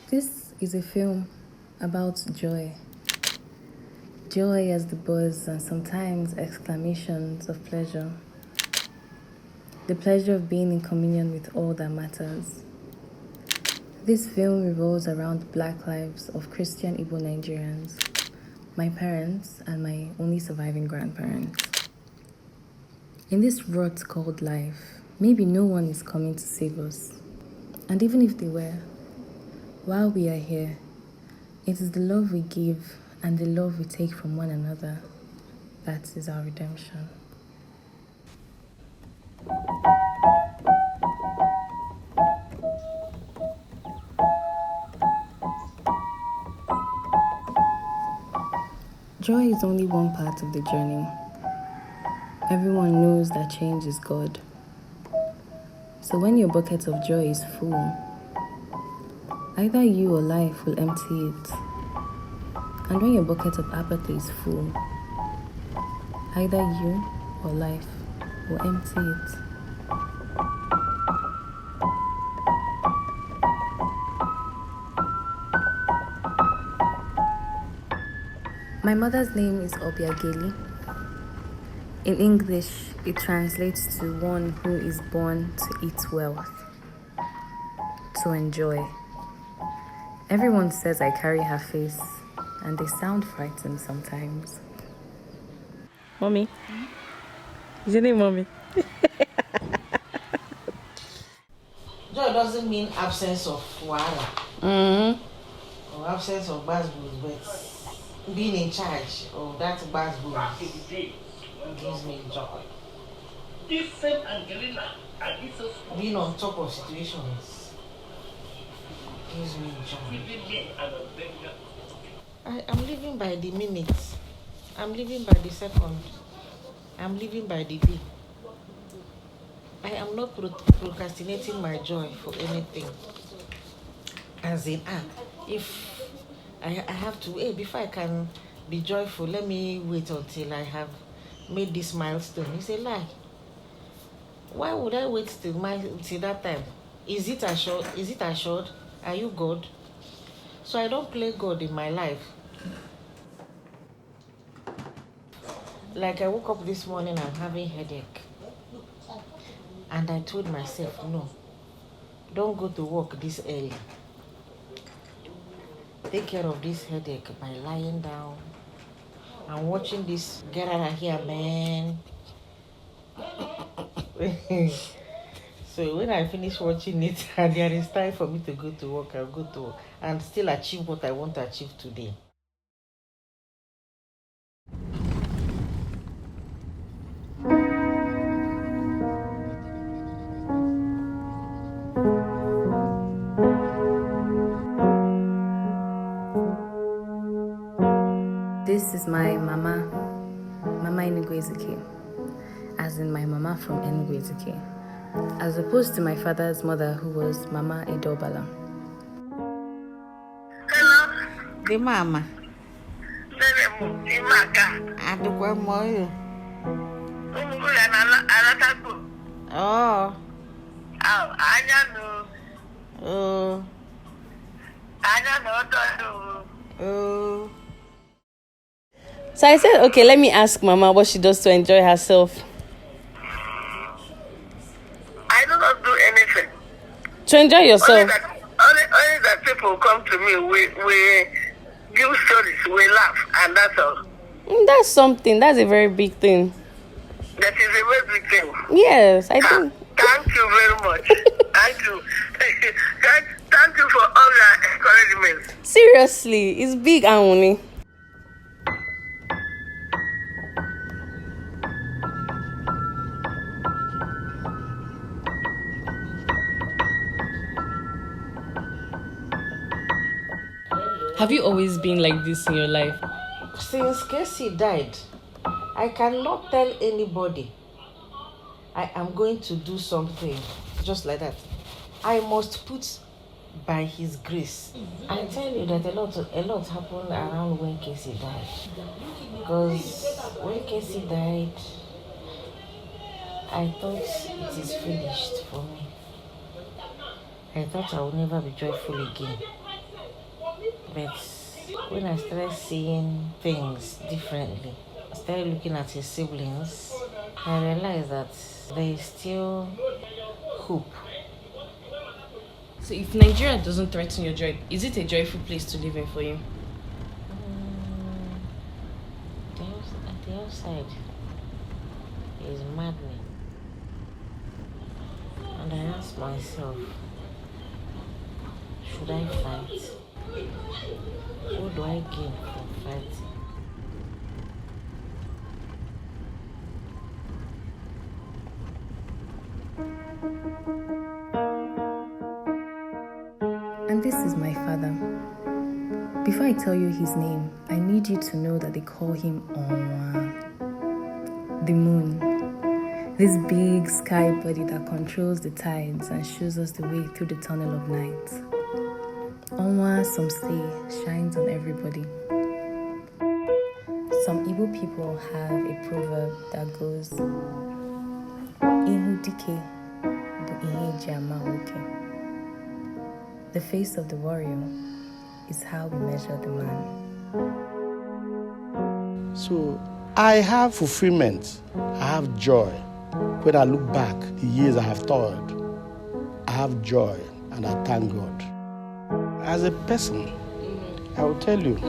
This is a film about joy. Joy as the buzz and sometimes exclamations of pleasure. The pleasure of being in communion with all that matters. This film revolves around the Black lives of Christian Igbo Nigerians, my parents, and my only surviving grandparents. In this rut called life, maybe no one is coming to save us. And even if they were, while we are here, it is the love we give and the love we take from one another that is our redemption. Joy is only one part of the journey. Everyone knows that change is God. So when your bucket of joy is full, either you or life will empty it. And when your bucket of apathy is full, either you or life will empty it. My mother's name is Obiageli. In English, it translates to one who is born to eat wealth, to enjoy. Everyone says I carry her face, and they sound frightened sometimes. Mommy? Is your name Mommy? Joy doesn't mean absence of wahala or absence of bad booze, but being in charge of that bad booze gives me joy. Being on top of situations gives me joy. I'm living by the minute. I'm living by the second. I'm living by the day. I am not procrastinating my joy for anything. As in, if I have to, before I can be joyful, let me wait until I have made this milestone. It's a lie. Why would I wait till that time? Is it assured? Is it assured? Are you God? So I don't play God in my life. Like I woke up this morning, I'm having headache. And I told myself, no, don't go to work this early. Take care of this headache by lying down and watching this Get Out of Here, man. So when I finish watching it and there is time for me to go to work, I'll go to work and still achieve what I want to achieve today. This is my Mama Enugu Ezike, as in my mama from Enugu Ezike, as opposed to my father's mother who was Mama Edobala. Hello? The mama. Adukwa moyo. Oh. Oh. Oh. So I said, okay, let me ask Mama what she does to enjoy herself. I do not do anything. To enjoy yourself? Only that people come to me, we give stories, we laugh, and that's all. That's something. That's a very big thing. That is a very big thing. Yes, I think. Thank you very much. Thank you. Thank you for all your encouragement. Seriously, it's big, Anwuni. Have you always been like this in your life? Since Casey died, I cannot tell anybody I am going to do something just like that. I must put by his grace. I tell you that a lot happened around when Casey died. Because when Casey died, I thought it is finished for me. I thought I would never be joyful again. But when I started seeing things differently, I started looking at his siblings, I realized that there is still hope. So if Nigeria doesn't threaten your joy, is it a joyful place to live in for you? At the outside is maddening. And I ask myself, should I fight? What do I gain from fighting? And this is my father. Before I tell you his name, I need you to know that they call him Onwa, the moon. This big sky body that controls the tides and shows us the way through the tunnel of night. Onwa, some say, shines on everybody. Some Igbo people have a proverb that goes, Ihu dike bu ihe eji ama nwoke. The face of the warrior is how we measure the man. So I have fulfillment, I have joy. When I look back, the years I have toiled, I have joy and I thank God. As a person, I will tell you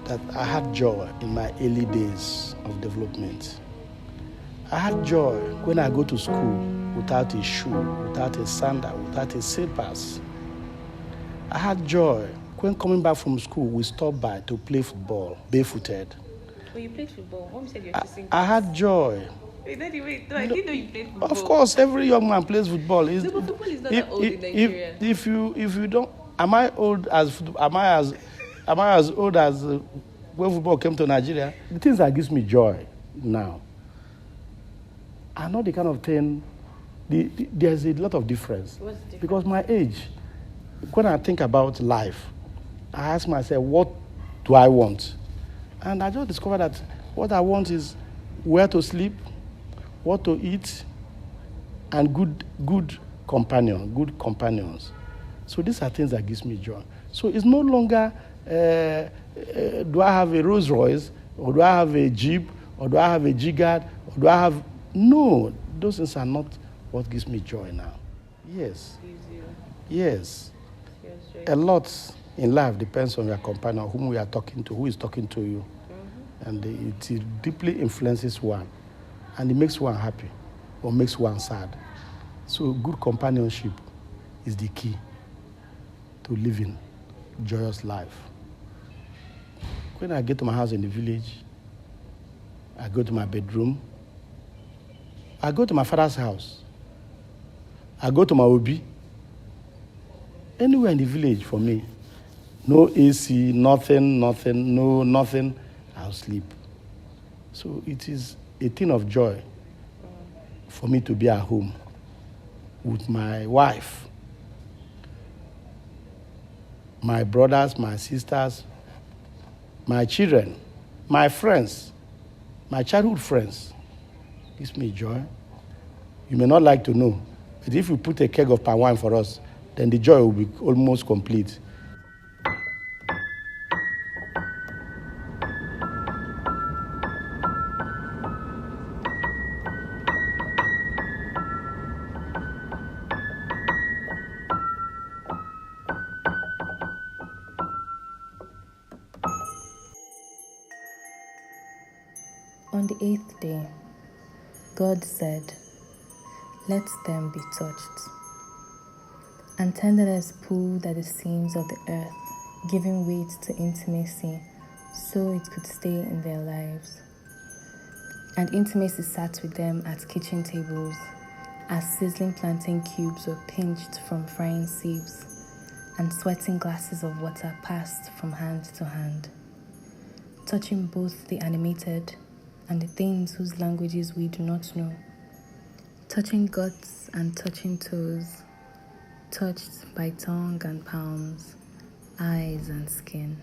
that I had joy in my early days of development. I had joy when I go to school without a shoe, without a sandal, without a slippers. I had joy when coming back from school, we stopped by to play football, barefooted. Oh, you played football. Mom said you're kissing. I had joy. Wait, Daddy, wait. No, I didn't know you played football. Of course, every young man plays football. No, but football is not that old in Nigeria. If you don't, am I as old as when football came to Nigeria? The things that gives me joy now are not the kind of thing. There's a lot of difference. What's the difference? Because my age, when I think about life, I ask myself, what do I want? And I just discovered that what I want is where to sleep, what to eat, and good companions. So these are things that gives me joy. So it's no longer do I have a Rolls Royce, or do I have a Jeep, or do I have a G-Guard, or do I have... No, those things are not what gives me joy now. Yes. Yes. A lot in life depends on your companion, whom we are talking to, who is talking to you. And it deeply influences one. And it makes one happy or makes one sad. So good companionship is the key to living a joyous life. When I get to my house in the village, I go to my bedroom, I go to my father's house, I go to my obi. Anywhere in the village for me, no AC, nothing, I'll sleep. So it is a thing of joy for me to be at home with my wife, my brothers, my sisters, my children, my friends, my childhood friends. It gives me joy. You may not like to know, but if you put a keg of palm wine for us, then the joy will be almost complete. On the 8th day, God said, "Let them be touched." And tenderness pulled at the seams of the earth, giving weight to intimacy, so it could stay in their lives. And intimacy sat with them at kitchen tables, as sizzling plantain cubes were pinched from frying sieves, and sweating glasses of water passed from hand to hand, touching both the animated and the things whose languages we do not know, touching guts and touching toes, touched by tongue and palms, eyes and skin.